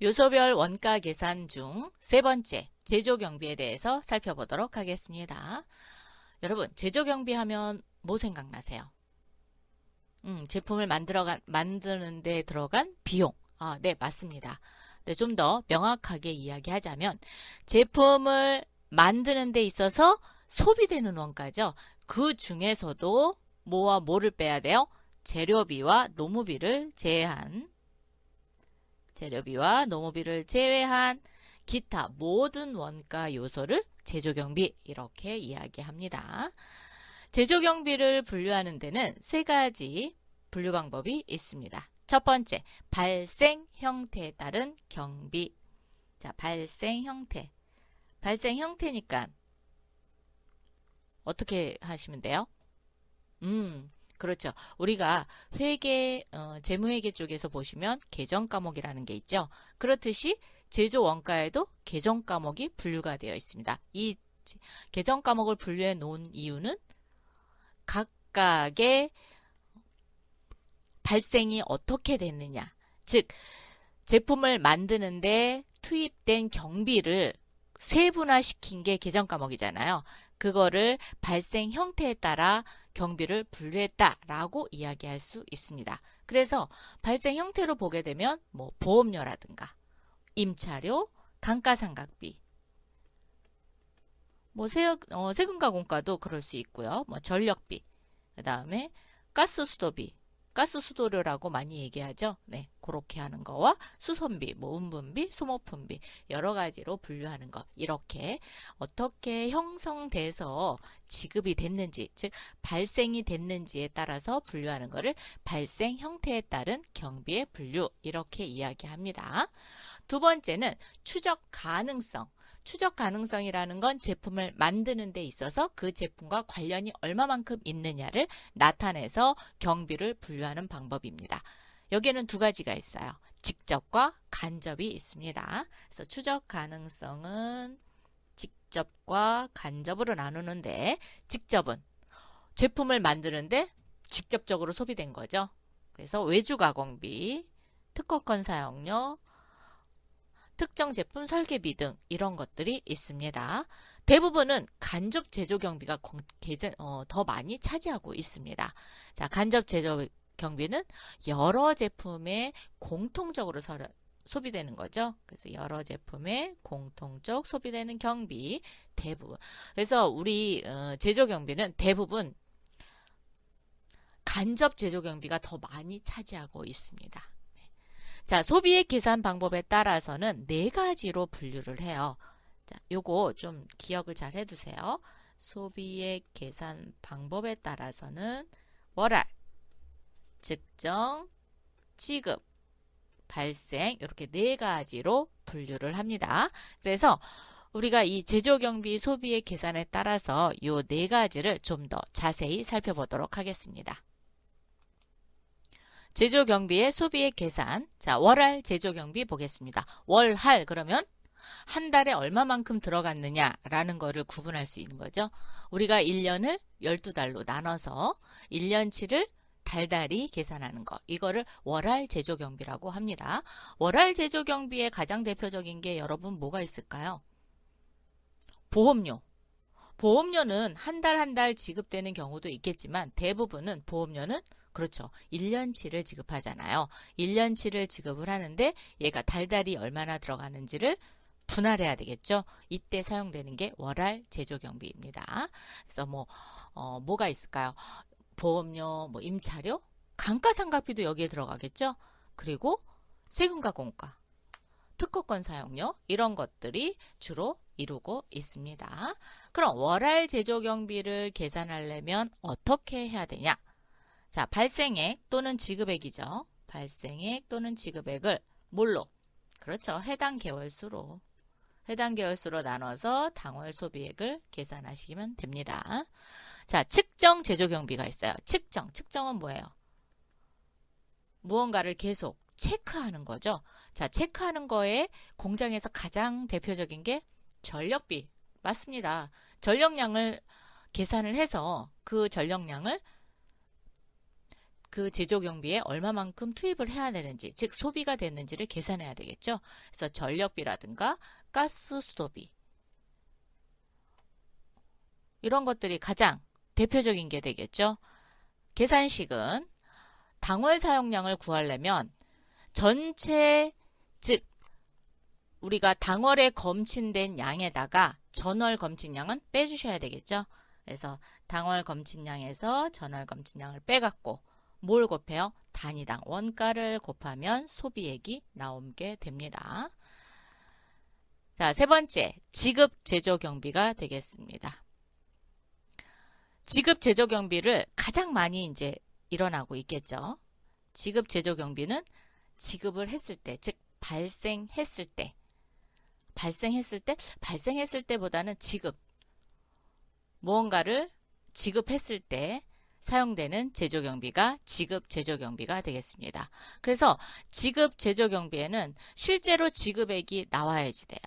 요소별 원가 계산 중 세 번째, 제조경비에 대해서 살펴보도록 하겠습니다. 여러분, 제조경비 하면 뭐 생각나세요? 제품을 만드는 데 들어간 비용. 아, 네, 맞습니다. 네, 좀 더 명확하게 이야기하자면 제품을 만드는 데 있어서 소비되는 원가죠. 그 중에서도 뭐와 뭐를 빼야 돼요? 재료비와 노무비를 제외한 기타 모든 원가 요소를 제조경비 이렇게 이야기합니다. 제조경비를 분류하는 데는 세 가지 분류 방법이 있습니다. 첫 번째, 발생 형태에 따른 경비. 자, 발생 형태. 발생 형태니까 어떻게 하시면 돼요? 그렇죠. 우리가 재무회계 쪽에서 보시면 계정 과목이라는 게 있죠. 그렇듯이 제조 원가에도 계정 과목이 분류가 되어 있습니다. 이 계정 과목을 분류해 놓은 이유는 각각의 발생이 어떻게 됐느냐. 즉, 제품을 만드는데 투입된 경비를 세분화시킨 게 계정 과목이잖아요. 그거를 발생 형태에 따라 경비를 분류했다라고 이야기할 수 있습니다. 그래서 발생 형태로 보게 되면 뭐 보험료라든가 임차료, 감가상각비, 뭐 세금가공과도 그럴 수 있고요. 뭐 전력비, 그 다음에 가스수도비, 가스수도료라고 많이 얘기하죠. 네, 그렇게 하는 거와 수선비, 뭐 운분비, 소모품비 여러 가지로 분류하는 것. 이렇게 어떻게 형성돼서 지급이 됐는지, 즉 발생이 됐는지에 따라서 분류하는 것을 발생 형태에 따른 경비의 분류 이렇게 이야기합니다. 두 번째는 추적 가능성. 추적 가능성이라는 건 제품을 만드는 데 있어서 그 제품과 관련이 얼마만큼 있느냐를 나타내서 경비를 분류하는 방법입니다. 여기에는 두 가지가 있어요. 직접과 간접이 있습니다. 그래서 추적 가능성은 직접과 간접으로 나누는데 직접은 제품을 만드는데 직접적으로 소비된 거죠. 그래서 외주 가공비, 특허권 사용료, 특정 제품 설계비 등 이런 것들이 있습니다. 대부분은 간접 제조 경비가 더 많이 차지하고 있습니다. 자, 간접 제조 경비는 여러 제품에 공통적으로 소비되는 거죠. 그래서 여러 제품에 공통적 소비되는 경비 대부분. 그래서 우리 제조 경비는 대부분 간접 제조 경비가 더 많이 차지하고 있습니다. 자, 소비액 계산 방법에 따라서는 네 가지로 분류를 해요. 자, 요거 좀 기억을 잘 해두세요. 소비액 계산 방법에 따라서는 월할, 측정, 지급, 발생 이렇게 네 가지로 분류를 합니다. 그래서 우리가 이 제조경비 소비액 계산에 따라서 요 네 가지를 좀 더 자세히 살펴보도록 하겠습니다. 제조경비의 소비액 계산. 자, 월할 제조경비 보겠습니다. 월할 그러면 한 달에 얼마만큼 들어갔느냐라는 거를 구분할 수 있는 거죠. 우리가 1년을 12달로 나눠서 1년치를 달달이 계산하는 거. 이거를 월할 제조경비라고 합니다. 월할 제조경비의 가장 대표적인 게 여러분 뭐가 있을까요? 보험료. 보험료는 한 달 한 달 지급되는 경우도 있겠지만 대부분은 보험료는 그렇죠. 1년치를 지급하잖아요. 1년치를 지급을 하는데 얘가 달달이 얼마나 들어가는지를 분할해야 되겠죠. 이때 사용되는 게 월할 제조경비입니다. 그래서 뭐가 있을까요? 보험료, 뭐 임차료, 감가상각비도 여기에 들어가겠죠. 그리고 세금과 공과, 특허권 사용료 이런 것들이 주로 이루고 있습니다. 그럼 월할 제조경비를 계산하려면 어떻게 해야 되냐? 자, 발생액 또는 지급액이죠. 발생액 또는 지급액을 뭘로? 그렇죠. 해당 개월수로 나눠서 당월 소비액을 계산하시면 됩니다. 자, 측정 제조경비가 있어요. 측정은 뭐예요? 무언가를 계속 체크하는 거죠. 자, 체크하는 거에 공장에서 가장 대표적인 게 전력비. 맞습니다. 전력량을 계산을 해서 그 전력량을 그 제조 경비에 얼마만큼 투입을 해야 되는지, 즉 소비가 됐는지를 계산해야 되겠죠. 그래서 전력비라든가 가스 수도비 이런 것들이 가장 대표적인 게 되겠죠. 계산식은 당월 사용량을 구하려면 전체, 즉 우리가 당월에 검친된 양에다가 전월 검친량은 빼주셔야 되겠죠. 그래서 당월 검친량에서 전월 검친량을 빼갖고 뭘 곱해요? 단위당 원가를 곱하면 소비액이 나오게 됩니다. 자, 세 번째, 지급 제조 경비가 되겠습니다. 지급 제조 경비를 가장 많이 이제 일어나고 있겠죠. 지급 제조 경비는 지급을 했을 때, 즉 발생했을 때보다는 지급, 무언가를 지급했을 때 사용되는 제조경비가 지급 제조경비가 되겠습니다. 그래서 지급 제조경비에는 실제로 지급액이 나와야지 돼요.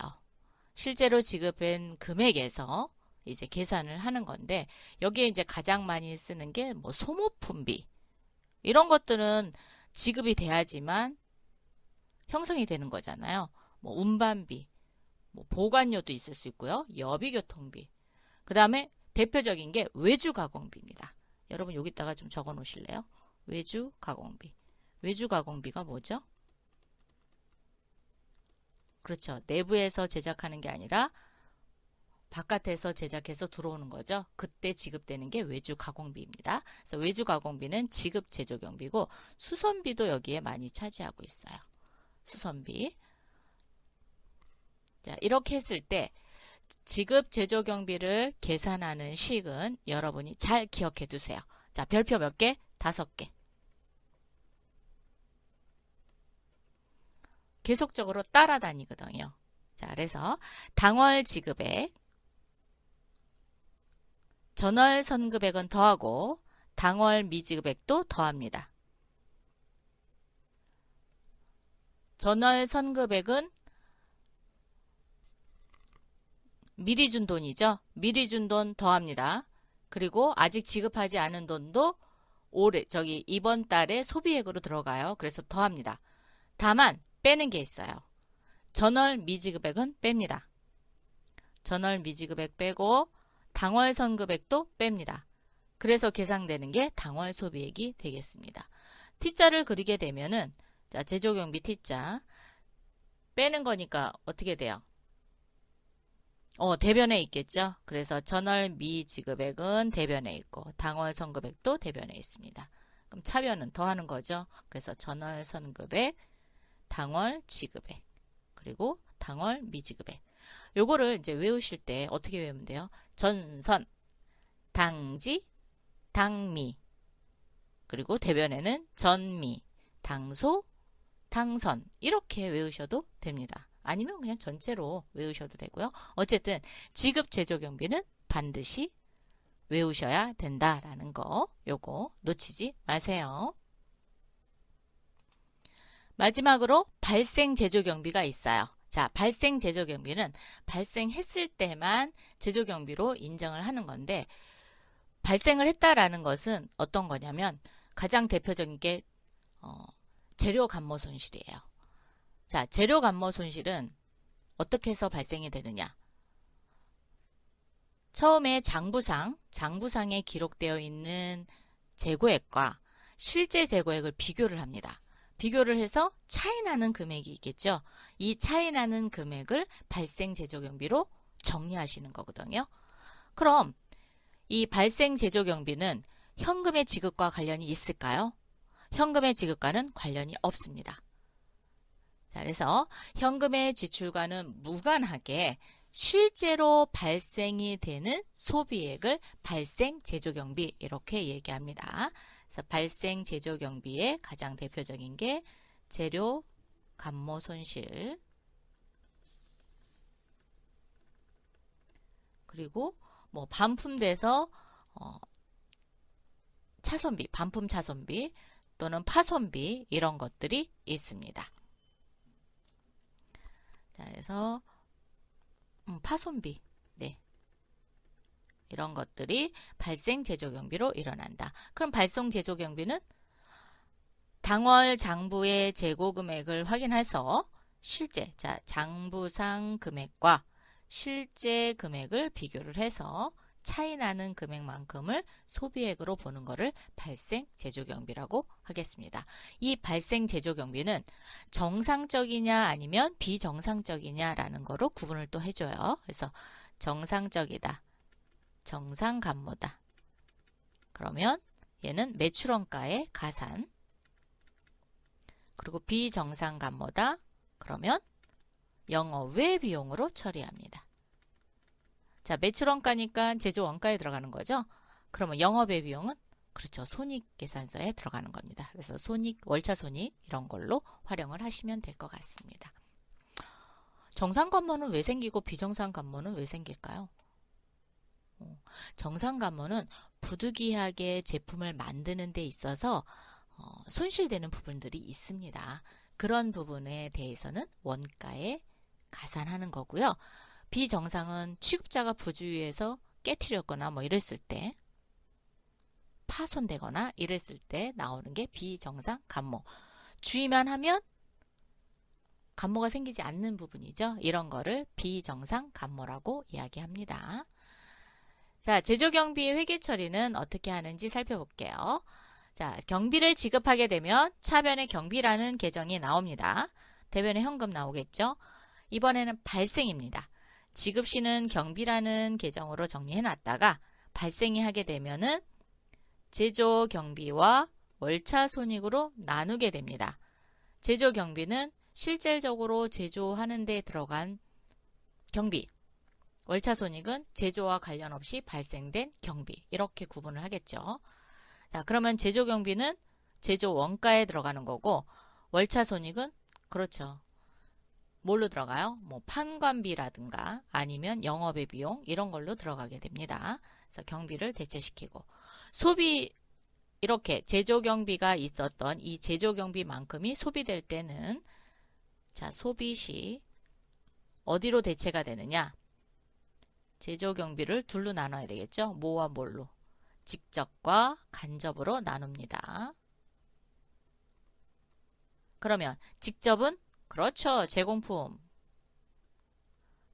실제로 지급한 금액에서 이제 계산을 하는 건데, 여기에 이제 가장 많이 쓰는 게 뭐 소모품비 이런 것들은 지급이 돼야지만 형성이 되는 거잖아요. 뭐 운반비, 뭐 보관료도 있을 수 있고요. 여비교통비. 그 다음에 대표적인 게 외주가공비입니다. 여러분 여기다가 좀 적어 놓으실래요? 외주가공비. 외주가공비가 뭐죠? 그렇죠. 내부에서 제작하는 게 아니라 바깥에서 제작해서 들어오는 거죠. 그때 지급되는 게 외주가공비입니다. 그래서 외주가공비는 지급 제조경비고, 수선비도 여기에 많이 차지하고 있어요. 수선비. 자, 이렇게 했을 때 지급 제조 경비를 계산하는 식은 여러분이 잘 기억해 두세요. 자, 별표 몇 개? 5개. 계속적으로 따라다니거든요. 자, 그래서 당월 지급액, 전월 선급액은 더하고 당월 미지급액도 더합니다. 전월 선급액은 미리 준 돈이죠. 미리 준 돈 더합니다. 그리고 아직 지급하지 않은 돈도 이번 달에 소비액으로 들어가요. 그래서 더합니다. 다만 빼는 게 있어요. 전월 미지급액은 뺍니다. 전월 미지급액 빼고 당월 선급액도 뺍니다. 그래서 계산되는 게 당월 소비액이 되겠습니다. T자를 그리게 되면은, 자, 제조경비 T자 빼는 거니까 어떻게 돼요? 대변에 있겠죠. 그래서 전월 미지급액은 대변에 있고 당월 선급액도 대변에 있습니다. 그럼 차변은 더하는 거죠. 그래서 전월 선급액, 당월 지급액, 그리고 당월 미지급액. 요거를 이제 외우실 때 어떻게 외우면 돼요? 전선, 당지, 당미, 그리고 대변에는 전미, 당소, 당선 이렇게 외우셔도 됩니다. 아니면 그냥 전체로 외우셔도 되고요. 어쨌든 지급 제조 경비는 반드시 외우셔야 된다라는 거, 요거 놓치지 마세요. 마지막으로 발생 제조 경비가 있어요. 자, 발생 제조 경비는 발생했을 때만 제조 경비로 인정을 하는 건데, 발생을 했다라는 것은 어떤 거냐면 가장 대표적인 게 재료 감모 손실이에요. 자, 재료 감모 손실은 어떻게 해서 발생이 되느냐? 처음에 장부상에 기록되어 있는 재고액과 실제 재고액을 비교를 합니다. 비교를 해서 차이 나는 금액이 있겠죠. 이 차이 나는 금액을 발생 제조 경비로 정리하시는 거거든요. 그럼 이 발생 제조 경비는 현금의 지급과 관련이 있을까요? 현금의 지급과는 관련이 없습니다. 자, 그래서 현금의 지출과는 무관하게 실제로 발생이 되는 소비액을 발생 제조 경비 이렇게 얘기합니다. 그래서 발생 제조 경비의 가장 대표적인 게 재료 감모 손실, 그리고 뭐 반품돼서 차손비, 반품 차손비 또는 파손비 이런 것들이 있습니다. 자, 그래서 파손비, 네, 이런 것들이 발생 제조 경비로 일어난다. 그럼 발생 제조 경비는 당월 장부의 재고 금액을 확인해서 실제, 자, 장부상 금액과 실제 금액을 비교를 해서 차이 나는 금액만큼을 소비액으로 보는 것을 발생 제조경비라고 하겠습니다. 이 발생 제조경비는 정상적이냐 아니면 비정상적이냐라는 거로 구분을 또 해줘요. 그래서 정상적이다, 정상감모다. 그러면 얘는 매출원가의 가산. 그리고 비정상감모다. 그러면 영업외 비용으로 처리합니다. 자, 매출원가니까 제조원가에 들어가는 거죠. 그러면 영업외 비용은 그렇죠. 손익계산서에 들어가는 겁니다. 그래서 손익, 월차 손익 이런 걸로 활용을 하시면 될 것 같습니다. 정상감모는 왜 생기고 비정상감모는 왜 생길까요? 정상감모는 부득이하게 제품을 만드는 데 있어서 손실되는 부분들이 있습니다. 그런 부분에 대해서는 원가에 가산하는 거고요. 비정상은 취급자가 부주의해서 깨트렸거나 뭐 이랬을 때, 파손되거나 이랬을 때 나오는 게 비정상 감모. 주의만 하면 감모가 생기지 않는 부분이죠. 이런 거를 비정상 감모라고 이야기합니다. 자, 제조경비 회계 처리는 어떻게 하는지 살펴볼게요. 자, 경비를 지급하게 되면 차변에 경비라는 계정이 나옵니다. 대변에 현금 나오겠죠. 이번에는 발생입니다. 지급시는 경비라는 계정으로 정리해 놨다가 발생이 하게 되면은 제조경비와 월차 손익으로 나누게 됩니다. 제조경비는 실질적으로 제조하는 데 들어간 경비, 월차 손익은 제조와 관련 없이 발생된 경비, 이렇게 구분을 하겠죠. 자, 그러면 제조경비는 제조 원가에 들어가는 거고, 월차 손익은 그렇죠. 뭘로 들어가요? 뭐 판관비라든가 아니면 영업의 비용 이런 걸로 들어가게 됩니다. 그래서 경비를 대체시키고, 소비, 이렇게 제조경비가 있었던 이 제조경비만큼이 소비될 때는, 자, 소비시 어디로 대체가 되느냐? 제조경비를 둘로 나눠야 되겠죠. 뭐와 뭘로? 직접과 간접으로 나눕니다. 그러면 직접은 그렇죠. 제공품.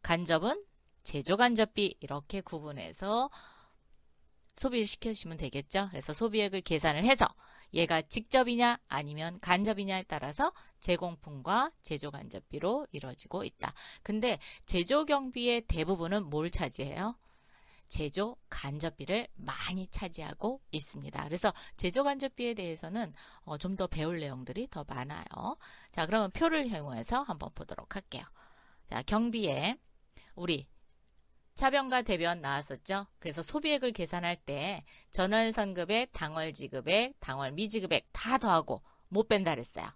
간접은 제조간접비. 이렇게 구분해서 소비시키시면 되겠죠. 그래서 소비액을 계산을 해서 얘가 직접이냐 아니면 간접이냐에 따라서 제공품과 제조간접비로 이루어지고 있다. 근데 제조경비의 대부분은 뭘 차지해요? 제조간접비를 많이 차지하고 있습니다. 그래서 제조간접비에 대해서는 좀 더 배울 내용들이 더 많아요. 자, 그러면 표를 이용해서 한번 보도록 할게요. 자, 경비에 우리 차변과 대변 나왔었죠. 그래서 소비액을 계산할 때 전월 선급액, 당월 지급액, 당월 미지급액 다 더하고 못 뺀다 그랬어요.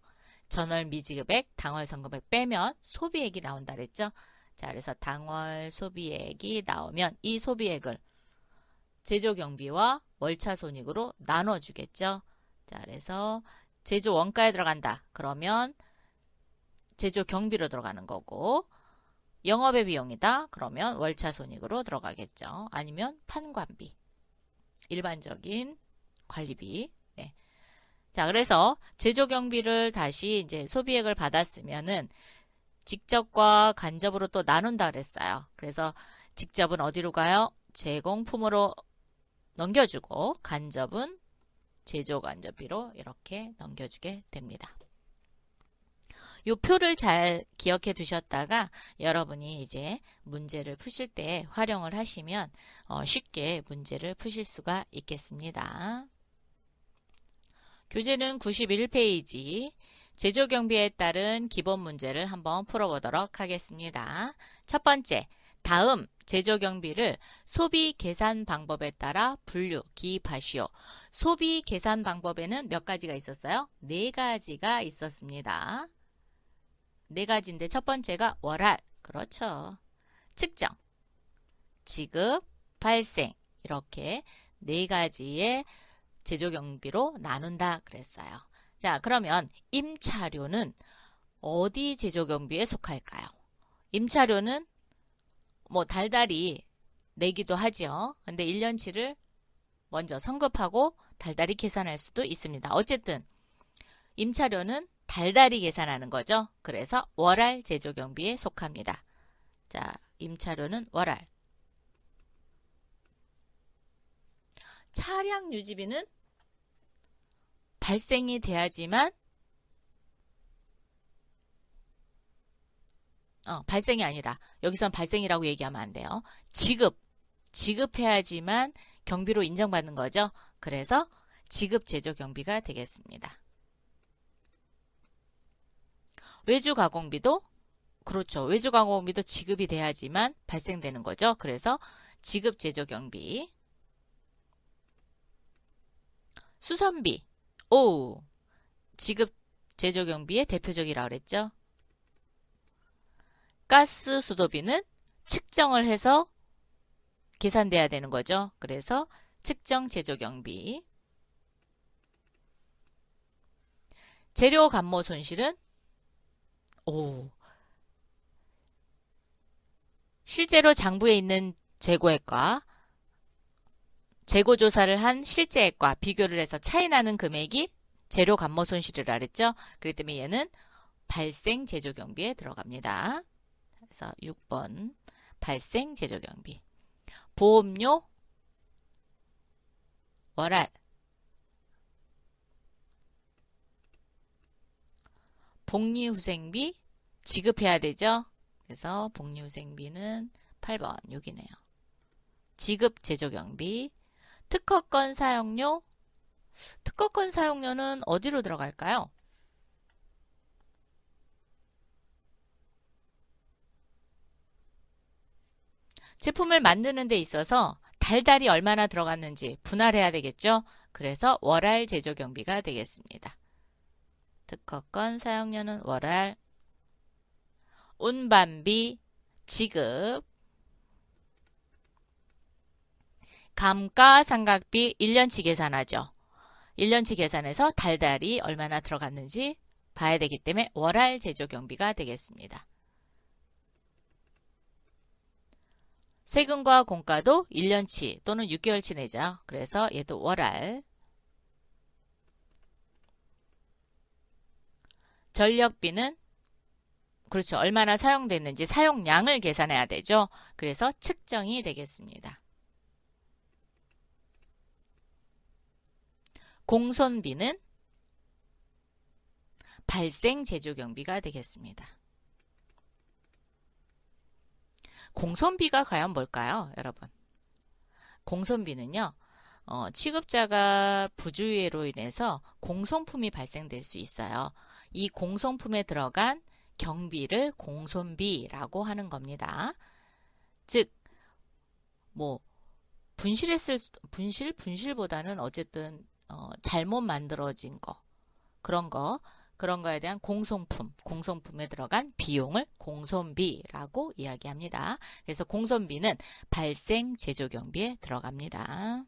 전월 미지급액, 당월 선급액 빼면 소비액이 나온다 그랬죠. 자, 그래서 당월 소비액이 나오면 이 소비액을 제조경비와 월차 손익으로 나눠주겠죠. 자, 그래서 제조 원가에 들어간다. 그러면 제조경비로 들어가는 거고, 영업의 비용이다. 그러면 월차 손익으로 들어가겠죠. 아니면 판관비, 일반적인 관리비. 네. 자, 그래서 제조경비를 다시 이제 소비액을 받았으면은 직접과 간접으로 또 나눈다 그랬어요. 그래서 직접은 어디로 가요? 제공품으로 넘겨주고 간접은 제조간접비로 이렇게 넘겨주게 됩니다. 이 표를 잘 기억해 두셨다가 여러분이 이제 문제를 푸실 때 활용을 하시면 쉽게 문제를 푸실 수가 있겠습니다. 교재는 91페이지 제조경비에 따른 기본 문제를 한번 풀어보도록 하겠습니다. 첫 번째, 다음 제조경비를 소비 계산 방법에 따라 분류, 기입하시오. 소비 계산 방법에는 몇 가지가 있었어요? 네 가지가 있었습니다. 네 가지인데 첫 번째가 월할, 그렇죠. 측정, 지급, 발생 이렇게 네 가지의 제조경비로 나눈다 그랬어요. 자, 그러면 임차료는 어디 제조경비에 속할까요? 임차료는 뭐 달달이 내기도 하죠. 근데 1년치를 먼저 선급하고 달달이 계산할 수도 있습니다. 어쨌든 임차료는 달달이 계산하는 거죠. 그래서 월할 제조경비에 속합니다. 자, 임차료는 월할. 차량 유지비는 발생이 돼야지만 발생이 아니라 여기선 발생이라고 얘기하면 안 돼요. 지급해야지만 경비로 인정받는 거죠. 그래서 지급 제조 경비가 되겠습니다. 외주 가공비도 그렇죠. 외주 가공비도 지급이 돼야지만 발생되는 거죠. 그래서 지급 제조 경비. 수선비. 오, 지급 제조 경비의 대표적이라고 그랬죠. 가스 수도비는 측정을 해서 계산돼야 되는 거죠. 그래서 측정 제조 경비. 재료 감모 손실은 실제로 장부에 있는 재고액과 재고조사를 한 실제액과 비교를 해서 차이나는 금액이 재료 감모 손실이라 그랬죠. 그렇기 때문에 얘는 발생 제조 경비에 들어갑니다. 그래서 6번 발생 제조 경비. 보험료 월할. 복리후생비 지급해야 되죠. 그래서 복리후생비는 8번 여기네요. 지급 제조경비. 특허권 사용료. 특허권 사용료는 어디로 들어갈까요? 제품을 만드는 데 있어서 달달이 얼마나 들어갔는지 분할해야 되겠죠. 그래서 월할 제조경비가 되겠습니다. 특허권 사용료는 월할. 운반비 지급. 감가상각비 1년치 계산하죠. 1년치 계산해서 달달이 얼마나 들어갔는지 봐야 되기 때문에 월할 제조경비가 되겠습니다. 세금과 공가도 1년치 또는 6개월치 내죠. 그래서 얘도 월할. 전력비는 그렇죠. 얼마나 사용됐는지 사용량을 계산해야 되죠. 그래서 측정이 되겠습니다. 공손비는 발생 제조경비가 되겠습니다. 공손비가 과연 뭘까요, 여러분? 공손비는요, 취급자가 부주의로 인해서 공손품이 발생될 수 있어요. 이 공손품에 들어간 경비를 공손비라고 하는 겁니다. 즉, 분실보다는 어쨌든 잘못 만들어진 거, 그런 거에 대한 공손품에 들어간 비용을 공손비라고 이야기합니다. 그래서 공손비는 발생 제조경비에 들어갑니다.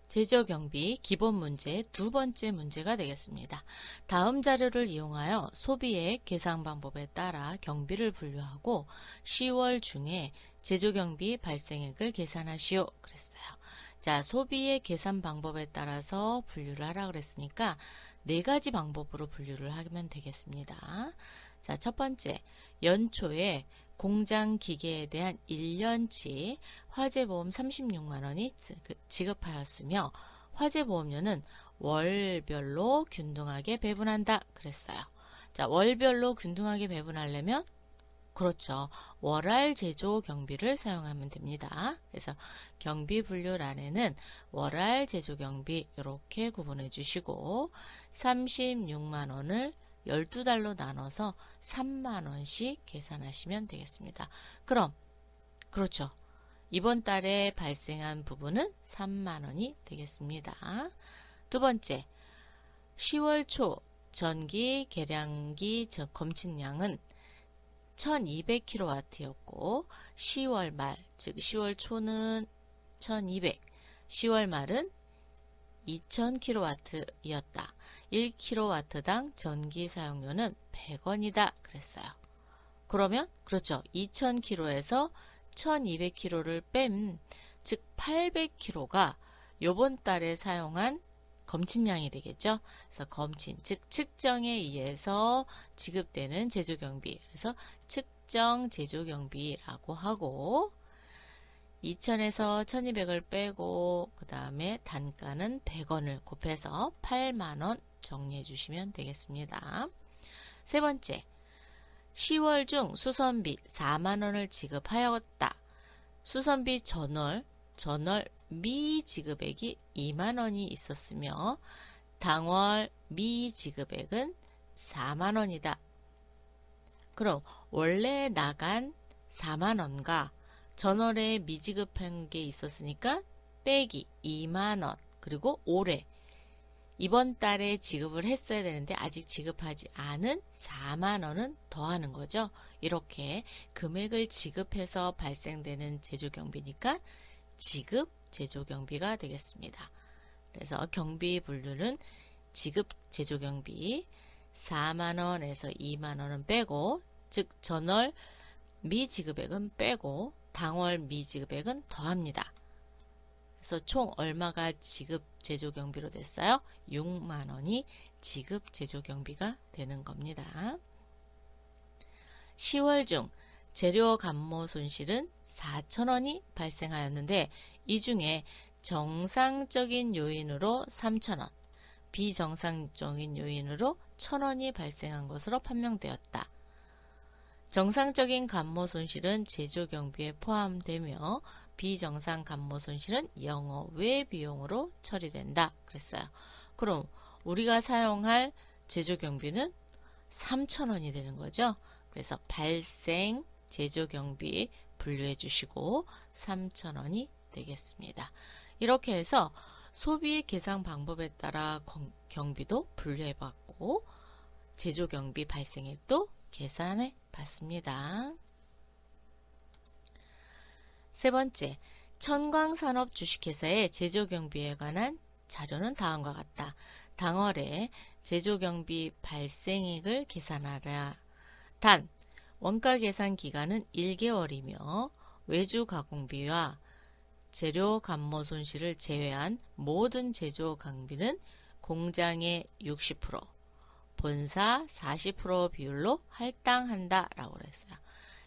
제조경비 기본 문제 두 번째 문제가 되겠습니다. 다음 자료를 이용하여 소비액 계산 방법에 따라 경비를 분류하고 10월 중에 제조경비 발생액을 계산하시오. 그랬어요. 자, 소비액 계산 방법에 따라서 분류를 하라 그랬으니까 네 가지 방법으로 분류를 하면 되겠습니다. 자, 첫 번째, 연초에 공장 기계에 대한 1년치 화재보험 36만 원이 지급하였으며 화재보험료는 월별로 균등하게 배분한다 그랬어요. 자, 월별로 균등하게 배분하려면 그렇죠. 월할 제조 경비를 사용하면 됩니다. 그래서 경비 분류란에는 월할 제조 경비 이렇게 구분해 주시고 36만 원을 12달로 나눠서 3만 원씩 계산하시면 되겠습니다. 그럼 그렇죠. 이번 달에 발생한 부분은 3만 원이 되겠습니다. 두 번째, 10월 초 전기 계량기 검진량은 1200kW였고 10월 말, 즉 10월 초는 1200, 10월 말은 2000kW였다. 1kW당 전기 사용료는 100원이다 그랬어요. 그러면 그렇죠. 2000kW에서 1200kW를 뺀, 즉 800kW가 요번 달에 사용한 검친량이 되겠죠. 그래서 검친, 즉 측정에 의해서 지급되는 제조경비. 그래서 측정 제조경비라고 하고 2,000에서 1,200을 빼고 그 다음에 단가는 100원을 곱해서 8만원 정리해 주시면 되겠습니다. 세 번째, 10월 중 수선비 4만원을 지급하였다. 수선비 전월 미지급액이 2만원이 있었으며 당월 미지급액은 4만원이다. 그럼 원래 나간 4만원과 전월에 미지급한 게 있었으니까 빼기 2만원, 그리고 올해 이번 달에 지급을 했어야 되는데 아직 지급하지 않은 4만원은 더하는 거죠. 이렇게 금액을 지급해서 발생되는 제조경비니까 지급 제조경비가 되겠습니다. 그래서 경비 분류는 지급 제조경비 4만원에서 2만원은 빼고, 즉 전월 미지급액은 빼고 당월 미지급액은 더합니다. 그래서 총 얼마가 지급 제조경비로 됐어요? 6만원이 지급 제조경비가 되는 겁니다. 10월 중 재료 감모 손실은 4,000원이 발생하였는데 이 중에 정상적인 요인으로 3,000원, 비정상적인 요인으로 1,000원이 발생한 것으로 판명되었다. 정상적인 감모 손실은 제조경비에 포함되며 비정상 감모 손실은 영업 외 비용으로 처리된다 그랬어요. 그럼 우리가 사용할 제조경비는 3,000원이 되는 거죠. 그래서 발생 제조경비 분류해 주시고 3,000원이 되겠습니다. 이렇게 해서 소비 계산 방법에 따라 경비도 분류해 봤고 제조경비 발생액도 계산해 봤습니다. 세 번째, 천광산업 주식회사의 제조경비에 관한 자료는 다음과 같다. 당월에 제조경비 발생액을 계산하라. 단, 원가 계산 기간은 1개월이며 외주 가공비와 재료 감모 손실을 제외한 모든 제조 경비는 공장의 60%, 본사 40% 비율로 할당한다 라고 그랬어요.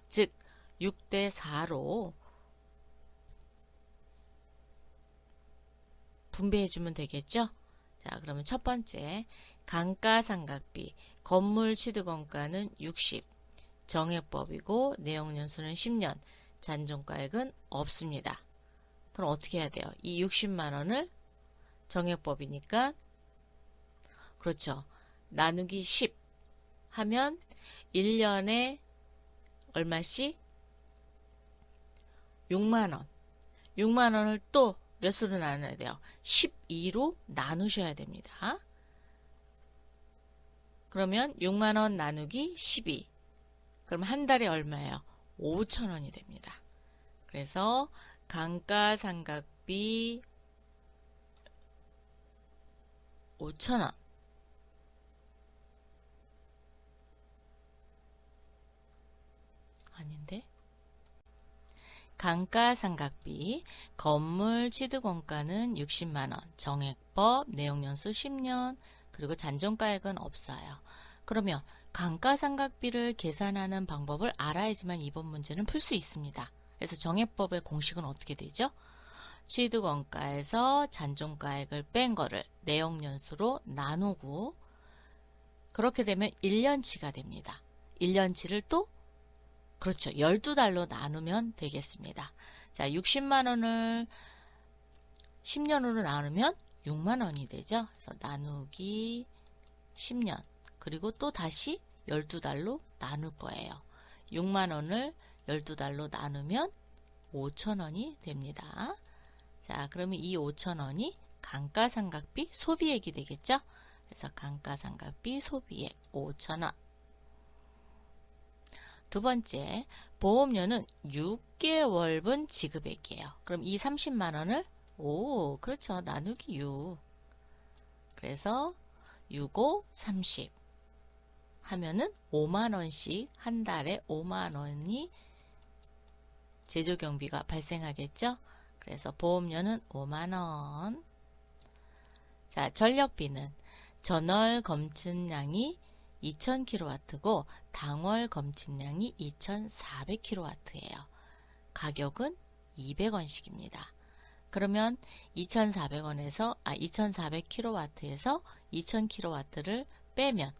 즉 6대 4로 분배해 주면 되겠죠. 자, 그러면 첫 번째, 감가상각비, 건물 취득원가는 60, 정액법이고 내용연수는 10년, 잔존가액은 없습니다. 그럼 어떻게 해야 돼요? 이 60만원을 정액법이니까 그렇죠. 나누기 10 하면 1년에 얼마씩? 6만원. 6만원을 또 몇 수로 나눠야 돼요? 12로 나누셔야 됩니다. 그러면 6만원 나누기 12. 그럼 한 달에 얼마예요? 5,000원이 됩니다. 그래서 감가상각비 5,000원. 아닌데? 감가상각비, 건물 취득원가는 60만원, 정액법, 내용연수 10년, 그리고 잔존가액은 없어요. 그러면 감가상각비를 계산하는 방법을 알아야지만 이번 문제는 풀 수 있습니다. 그래서 정액법의 공식은 어떻게 되죠? 취득원가에서 잔존가액을 뺀 거를 내용연수로 나누고 그렇게 되면 1년치가 됩니다. 1년치를 또 그렇죠. 12달로 나누면 되겠습니다. 자, 60만원을 10년으로 나누면 6만원이 되죠. 그래서 나누기 10년. 그리고 또 다시 12달로 나눌 거예요. 6만원을 12달로 나누면 5,000원이 됩니다. 자, 그러면 이 5,000원이 감가상각비 소비액이 되겠죠. 그래서 감가상각비 소비액 5,000원. 두 번째, 보험료는 6개월분 지급액이에요. 그럼 이 30만원을 그렇죠. 나누기 6. 그래서 6, 5, 30 하면은 5만원씩 한 달에 5만원이 제조경비가 발생하겠죠. 그래서 보험료는 5만원. 자, 전력비는 전월 검측량이 2000kW고 당월 검측량이 2400kW예요. 가격은 200원씩입니다. 그러면 2400원에서 2400kW에서 2000kW를 빼면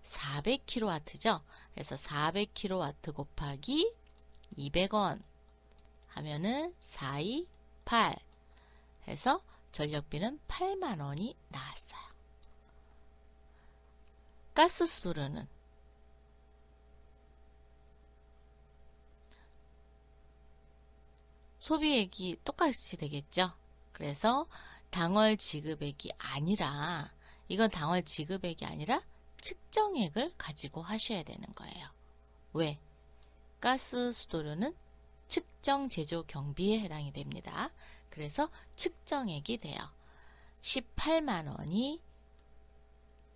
400kW죠. 그래서 400kW 곱하기 200원 하면은 428 해서 전력비는 8만원이 나왔어요. 가스 수도료는 소비액이 똑같이 되겠죠. 그래서 당월 지급액이 아니라 이건 당월 지급액이 아니라 측정액을 가지고 하셔야 되는 거예요. 왜? 가스 수도료는 측정 제조 경비에 해당이 됩니다. 그래서 측정액이 돼요. 18만원이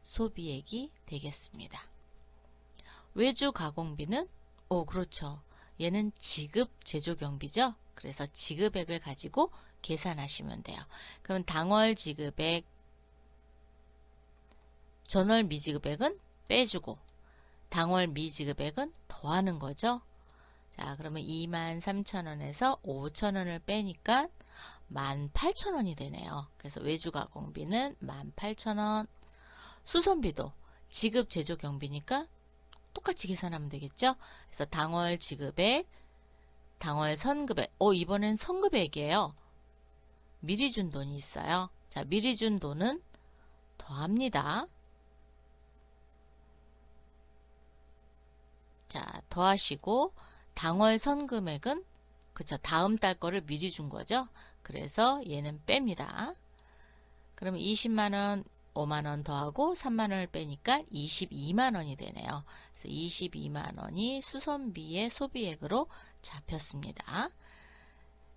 소비액이 되겠습니다. 외주 가공비는 그렇죠. 얘는 지급 제조 경비죠. 그래서 지급액을 가지고 계산하시면 돼요. 그럼 당월 지급액, 전월 미지급액은 빼주고 당월 미지급액은 더하는 거죠. 자, 그러면 23,000원에서 5,000원을 빼니까 18,000원이 되네요. 그래서 외주 가공비는 18,000원. 수선비도 지급 제조 경비니까 똑같이 계산하면 되겠죠. 그래서 당월 지급액, 당월 선급액. 이번엔 선급액이에요. 미리 준 돈이 있어요. 자, 미리 준 돈은 더합니다. 자, 더하시고 당월 선금액은 그쵸, 다음 달 거를 미리 준 거죠. 그래서 얘는 뺍니다. 그러면 20만원, 5만원 더하고 3만원을 빼니까 22만원이 되네요. 그래서 22만원이 수선비의 소비액으로 잡혔습니다.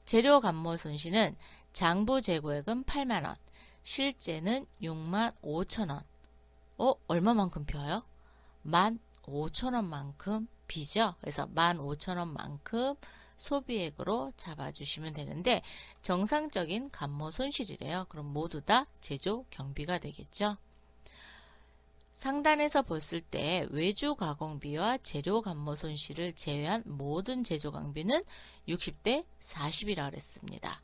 재료 감모 손실은 장부 재고액은 8만원, 실제는 6만 5천원. 얼마만큼 펴요? 15,000원만큼 비죠. 그래서 15,000원만큼 소비액으로 잡아주시면 되는데 정상적인 감모 손실이래요. 그럼 모두 다 제조 경비가 되겠죠. 상단에서 봤을 때 외주 가공비와 재료 감모 손실을 제외한 모든 제조 경비는 60대 40이라 그랬습니다.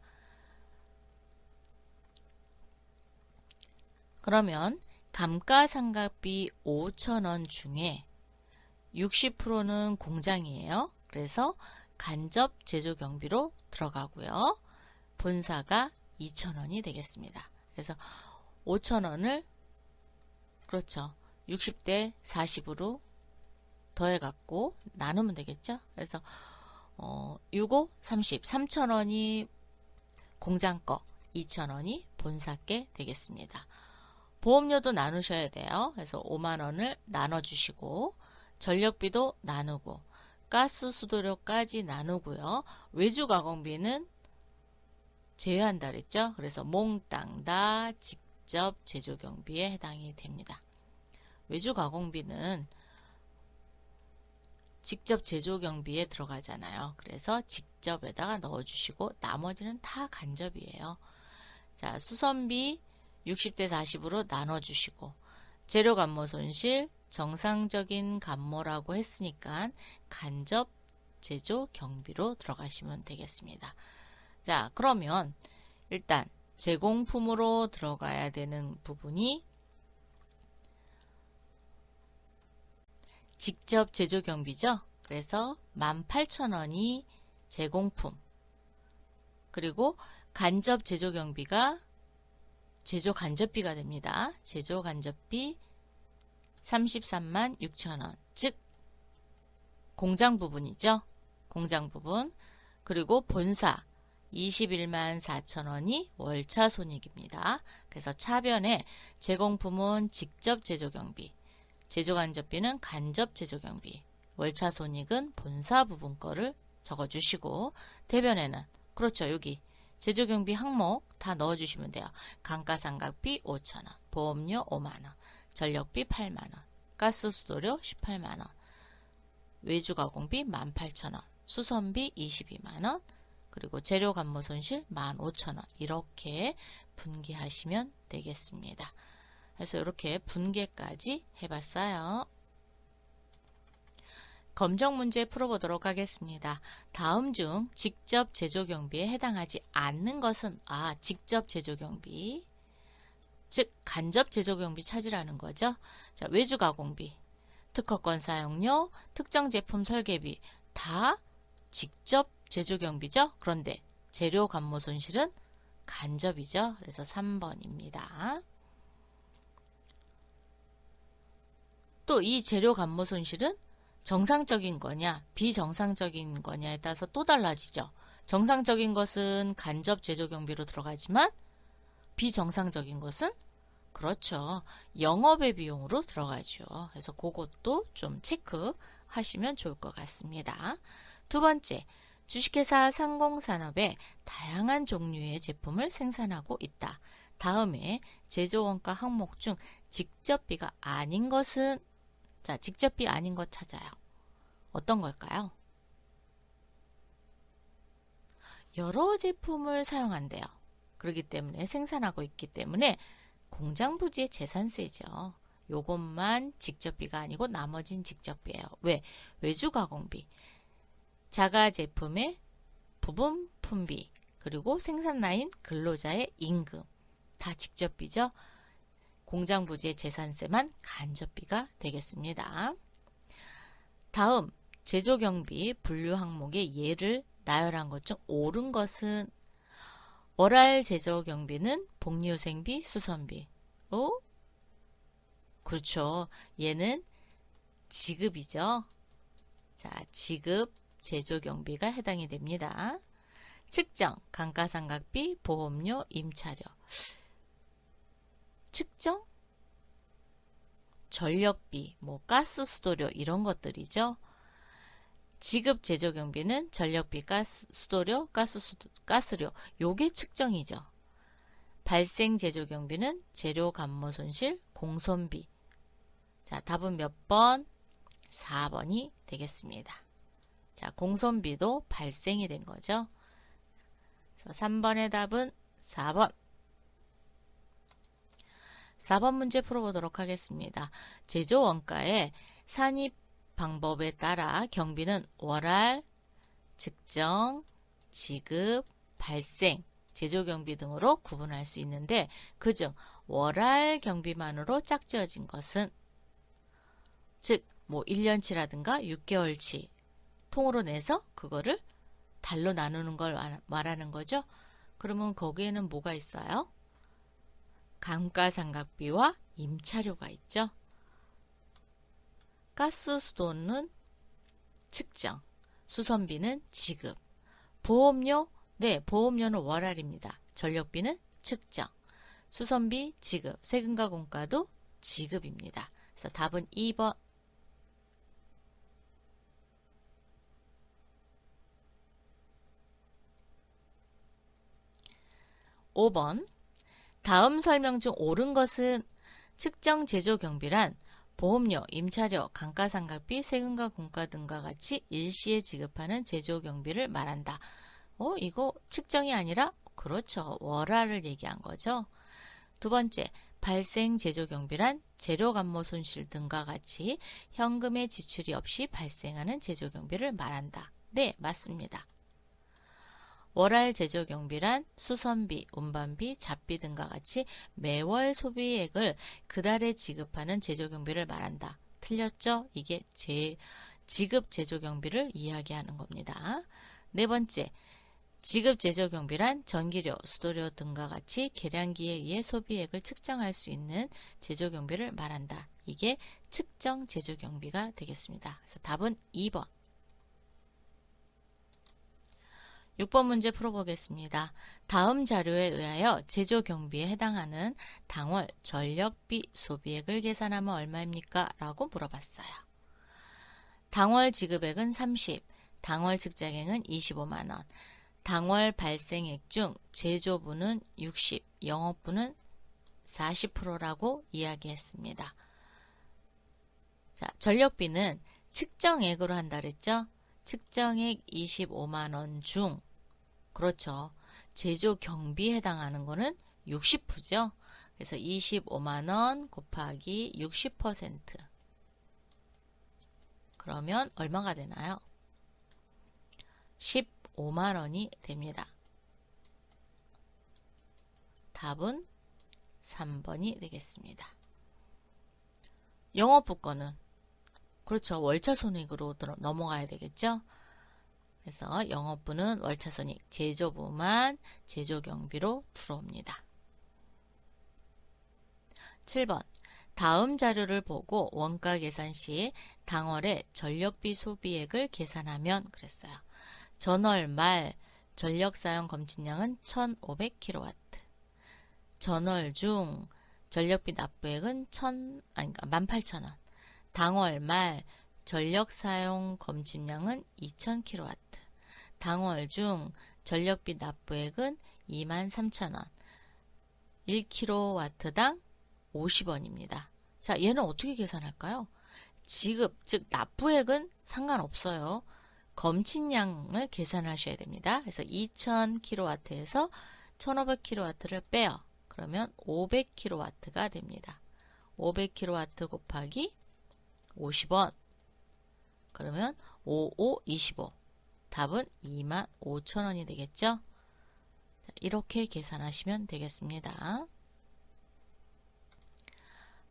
그러면 감가상각비 5,000원 중에 60%는 공장이에요. 그래서 간접 제조 경비로 들어가고요. 본사가 2,000원이 되겠습니다. 그래서 5,000원을 그렇죠. 60대 40으로 더해갖고 나누면 되겠죠. 그래서 65, 30, 3,000원이 공장 거, 2,000원이 본사께 되겠습니다. 보험료도 나누셔야 돼요. 그래서 5만원을 나눠주시고 전력비도 나누고 가스 수도료까지 나누고요. 외주 가공비는 제외한다 그랬죠. 그래서 몽땅 다 직접 제조 경비에 해당이 됩니다. 외주 가공비는 직접 제조 경비에 들어가잖아요. 그래서 직접에다가 넣어주시고 나머지는 다 간접이에요. 자, 수선비 60대 40으로 나눠주시고 재료 감모 손실 정상적인 감모라고 했으니까 간접 제조 경비로 들어가시면 되겠습니다. 자, 그러면 일단 제공품으로 들어가야 되는 부분이 직접 제조 경비죠. 그래서 18,000원이 제공품, 그리고 간접 제조 경비가 제조 간접비가 됩니다. 제조 간접비 33만 6천원, 즉 공장 부분이죠. 공장 부분. 그리고 본사 21만 4천원이 월차 손익입니다. 그래서 차변에 제공품은 직접 제조 경비, 제조 간접비는 간접 제조 경비, 월차 손익은 본사 부분 거를 적어주시고 대변에는 그렇죠. 여기 제조 경비 항목 다 넣어주시면 돼요. 감가상각비 5,000원, 보험료 5만원, 전력비 8만원, 가스 수도료 18만원, 외주 가공비 18,000원, 수선비 22만원, 그리고 재료 감모 손실 15,000원 이렇게 분기하시면 되겠습니다. 그래서 이렇게 분계까지 해봤어요. 검정 문제 풀어보도록 하겠습니다. 다음 중 직접 제조경비에 해당하지 않는 것은 직접 제조경비, 즉 간접 제조경비 찾으라는 거죠. 자, 외주가공비, 특허권 사용료, 특정 제품 설계비 다 직접 제조경비죠. 그런데 재료 감모 손실은 간접이죠. 그래서 3번입니다. 또 이 재료 감모 손실은 정상적인 거냐 비정상적인 거냐에 따라서 또 달라지죠. 정상적인 것은 간접 제조경비로 들어가지만 비정상적인 것은 그렇죠. 영업의 비용으로 들어가죠. 그래서 그것도 좀 체크하시면 좋을 것 같습니다. 두 번째, 주식회사 상공산업에 다양한 종류의 제품을 생산하고 있다. 다음에 제조원가 항목 중 직접비가 아닌 것은 자, 직접비 아닌 것 찾아요. 어떤 걸까요? 여러 제품을 사용한대요. 그렇기 때문에 생산하고 있기 때문에 공장 부지의 재산세죠. 요것만 직접비가 아니고 나머진 직접비예요. 왜? 외주가공비, 자가 제품의 부분 품비, 그리고 생산 라인 근로자의 임금 다 직접비죠. 공장 부지의 재산세만 간접비가 되겠습니다. 다음 제조경비 분류 항목의 예를 나열한 것 중 옳은 것은 월할 제조경비는 복리후생비, 수선비. 그렇죠. 얘는 지급이죠. 자, 지급 제조경비가 해당이 됩니다. 측정, 감가상각비, 보험료, 임차료. 측정? 전력비, 가스, 수도료 이런 것들이죠. 지급 제조경비는 전력비, 가스, 수도료, 가스료 요게 측정이죠. 발생 제조경비는 재료 감모 손실, 공손비. 자, 답은 몇 번? 4번이 되겠습니다. 자, 공손비도 발생이 된 거죠. 그래서 3번의 답은 4번. 4번 문제 풀어보도록 하겠습니다. 제조 원가의 산입 방법에 따라 경비는 월할, 측정, 지급, 발생, 제조경비 등으로 구분할 수 있는데 그중 월할 경비만으로 짝지어진 것은 즉 1년치라든가 6개월치 통으로 내서 그거를 달로 나누는 걸 말하는 거죠. 그러면 거기에는 뭐가 있어요? 감가상각비와 임차료가 있죠. 가스, 수도는 측정, 수선비는 지급, 보험료, 네, 보험료는 월할입니다. 전력비는 측정, 수선비 지급, 세금과 공과도 지급입니다. 그래서 답은 2번. 5번. 다음 설명 중 옳은 것은 측정 제조 경비란 보험료, 임차료, 감가상각비, 세금과 공과 등과 같이 일시에 지급하는 제조 경비를 말한다. 이거 측정이 아니라 그렇죠. 월화를 얘기한 거죠. 두 번째, 발생 제조 경비란 재료 감모 손실 등과 같이 현금의 지출이 없이 발생하는 제조 경비를 말한다. 네, 맞습니다. 월할 제조 경비란 수선비, 운반비, 잡비 등과 같이 매월 소비액을 그달에 지급하는 제조 경비를 말한다. 틀렸죠? 이게 지급 제조 경비를 이야기하는 겁니다. 네 번째, 지급 제조 경비란 전기료, 수도료 등과 같이 계량기에 의해 소비액을 측정할 수 있는 제조 경비를 말한다. 이게 측정 제조 경비가 되겠습니다. 그래서 답은 2번. 6번 문제 풀어보겠습니다. 다음 자료에 의하여 제조 경비에 해당하는 당월 전력비 소비액을 계산하면 얼마입니까? 라고 물어봤어요. 당월 지급액은 30, 당월 측정액은 25만원, 당월 발생액 중 제조부는 60, 영업부는 40%라고 이야기했습니다. 자, 전력비는 측정액으로 한다 그랬죠? 측정액 25만원 중 그렇죠. 제조 경비에 해당하는 거는 60%죠. 그래서 25만원 곱하기 60%. 그러면 얼마가 되나요? 15만원이 됩니다. 답은 3번이 되겠습니다. 영업부권은 그렇죠. 월차손익으로 넘어가야 되겠죠. 그래서 영업부는 월차손익, 제조부만 제조경비로 들어옵니다. 7번 다음 자료를 보고 원가 계산 시 당월의 전력비 소비액을 계산하면 그랬어요. 전월 말 전력사용 검진량은 1500kW. 전월 중 전력비 납부액은 18,000원. 당월 말 전력사용 검진량은 2000kW. 당월 중 전력비 납부액은 23,000원. 1kW당 50원입니다. 자, 얘는 어떻게 계산할까요? 지급, 즉 납부액은 상관없어요. 검진량을 계산하셔야 됩니다. 그래서 2000kW에서 1500kW를 빼요. 그러면 500kW가 됩니다. 500kW 곱하기 50원. 그러면 55, 25. 답은 25,000원이 되겠죠? 이렇게 계산하시면 되겠습니다.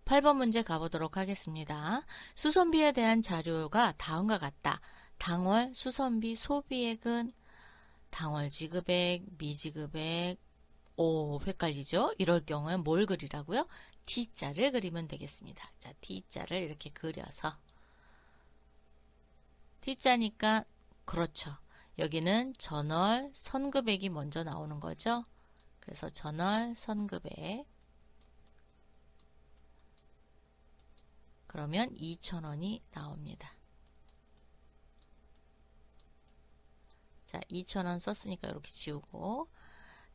8번 문제 가보도록 하겠습니다. 수선비에 대한 자료가 다음과 같다. 당월 수선비 소비액은 당월 지급액, 미지급액, 헷갈리죠? 이럴 경우에 뭘 그리라고요? T자를 그리면 되겠습니다. 자, T자를 이렇게 그려서 T자니까 그렇죠. 여기는 전월 선급액이 먼저 나오는 거죠. 그래서 전월 선급액 그러면 2,000원이 나옵니다. 자, 2,000원 썼으니까 이렇게 지우고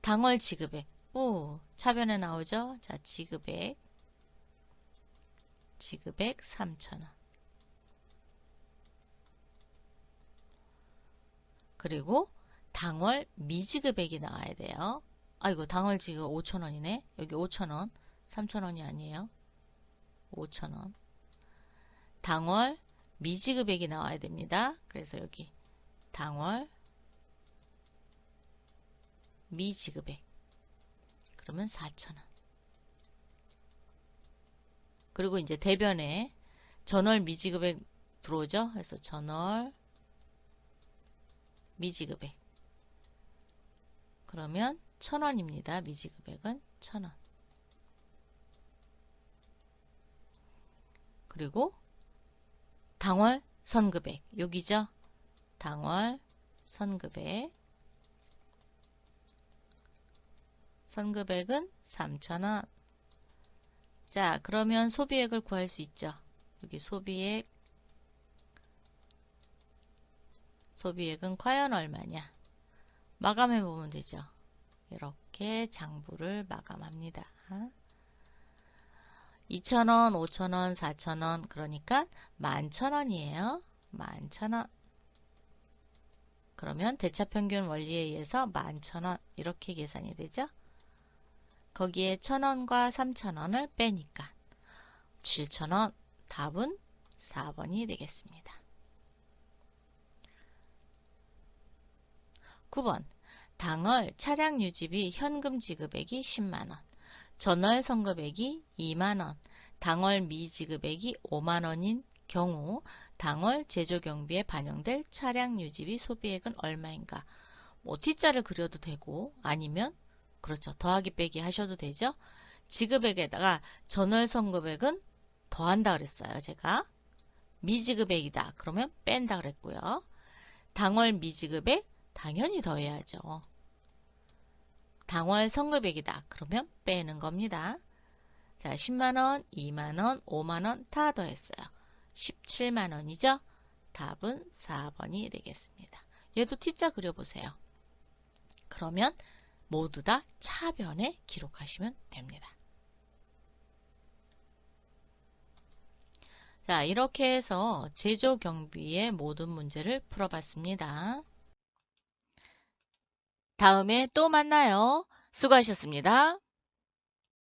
당월 지급액 차변에 나오죠. 자, 지급액 3,000원. 그리고 당월 미지급액이 나와야 돼요. 아이고, 당월 지급 5,000원이네. 여기 5,000원. 3,000원이 아니에요. 5,000원. 당월 미지급액이 나와야 됩니다. 그래서 여기 당월 미지급액. 그러면 4,000원. 그리고 이제 대변에 전월 미지급액 들어오죠. 그래서 전월 미지급액. 그러면 1,000원입니다. 미지급액은 1,000원. 그리고 당월 선급액. 여기죠. 당월 선급액. 선급액은 3,000원. 자, 그러면 소비액을 구할 수 있죠. 여기 소비액은 과연 얼마냐? 마감해 보면 되죠. 이렇게 장부를 마감합니다. 2,000원, 5,000원, 4,000원 그러니까 11,000원이에요. 11,000원. 그러면 대차평균 원리에 의해서 11,000원 이렇게 계산이 되죠. 거기에 1,000원과 3,000원을 빼니까 7,000원. 답은 4번이 되겠습니다. 9번 당월 차량 유지비 현금 지급액이 10만원, 전월 선급액이 2만원, 당월 미지급액이 5만원인 경우 당월 제조경비에 반영될 차량 유지비 소비액은 얼마인가? 뭐 T자를 그려도 되고 아니면 그렇죠. 더하기 빼기 하셔도 되죠. 지급액에다가 전월 선급액은 더한다 그랬어요. 제가 미지급액이다. 그러면 뺀다 그랬고요. 당월 미지급액 당연히 더해야죠. 당월 선급액이다. 그러면 빼는 겁니다. 자, 10만원, 2만원, 5만원 다 더했어요. 17만원이죠. 답은 4번이 되겠습니다. 얘도 T자 그려보세요. 그러면 모두 다 차변에 기록하시면 됩니다. 자, 이렇게 해서 제조경비의 모든 문제를 풀어봤습니다. 다음에 또 만나요. 수고하셨습니다.